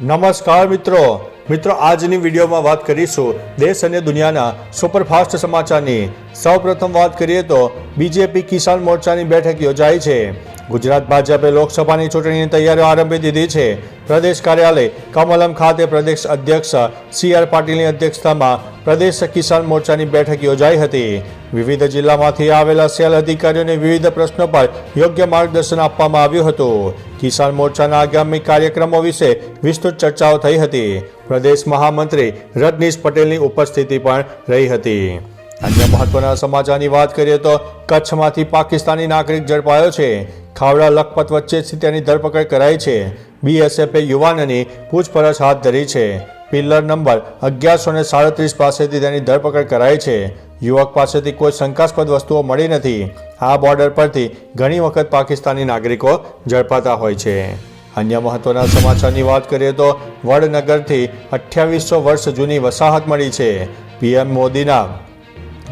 નમસ્કાર મિત્રો આજની વિડીયોમાં વાત કરીશું દેશ અને દુનિયાના સુપરફાસ્ટ સમાચારની। સૌપ્રથમ વાત કરીએ તો બીજેપી કિસાન મોરચાની બેઠક યોજાઈ છે। ગુજરાત ભાજપે લોકસભાની ચૂંટણીની તૈયારીઓ આરંભી દીધી છે। પ્રદેશ કાર્યાલય કમલમ ખાતે પ્રદેશ અધ્યક્ષ CR પાટીલની અધ્યક્ષતામાં પ્રદેશ કિસાન મોરચાની બેઠક યોજાઈ હતી। વિવિધ જિલ્લામાંથી આવેલા સેલ અધિકારીઓને વિવિધ પ્રશ્નો પર યોગ્ય માર્ગદર્શન આપવામાં આવ્યું હતું। કિસાન મોરચાના આગામી કાર્યક્રમો વિશે વિસ્તૃત ચર્ચાઓ થઈ હતી। પ્રદેશ મહામંત્રી રજનીશ પટેલની ઉપસ્થિતિ પણ રહી હતી। અન્ય મહત્વના સમાચારની વાત કરીએ તો કચ્છમાંથી પાકિસ્તાની નાગરિક ઝડપાયો છે। ખાવડા લખપત વચ્ચેથી તેની ધરપકડ કરાઈ છે। BSFે યુવાનની પૂછપરછ હાથ ધરી છે। પિલ્લર નંબર 1137 પાસેથી તેની ધરપકડ કરાઈ છે। યુવક પાસેથી કોઈ શંકાસ્પદ વસ્તુઓ મળી નથી। આ બોર્ડર પરથી ઘણી વખત પાકિસ્તાની નાગરિકો ઝડપાતા હોય છે। અન્ય મહત્વના સમાચારની વાત કરીએ તો વડનગરથી 2800 વર્ષ જૂની વસાહત મળી છે। PM મોદીના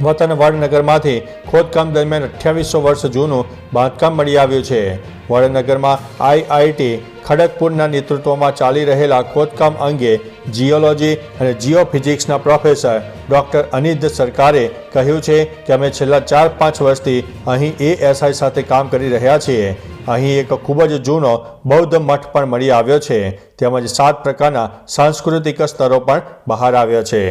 વતન વડનગરમાંથી ખોદકામ દરમિયાન 2800 વર્ષ જૂનું બાંધકામ મળી આવ્યું છે। વડનગરમાં IIT ખડગપુરના નેતૃત્વમાં ચાલી રહેલા ખોદકામ અંગે જીઓલોજી અને જીઓફિઝિક્સના પ્રોફેસર ડૉક્ટર અનિદ્ર સરકારે કહ્યું છે કે અમે છેલ્લા 4-5 વર્ષથી અહીં ASI સાથે કામ કરી રહ્યા છીએ। અહીં એક ખૂબ જ જૂનો બૌદ્ધ મઠ પણ મળી આવ્યો છે, તેમજ 7 પ્રકારના સાંસ્કૃતિક સ્તરો પણ બહાર આવ્યા છે।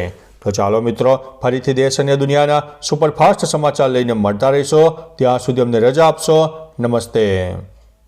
તો ચાલો મિત્રો, ફરીથી દેશ અને દુનિયાના સુપરફાસ્ટ સમાચાર લઈને મળતા રહીશો। ત્યાં સુધી અમને રજા આપશો। નમસ્તે।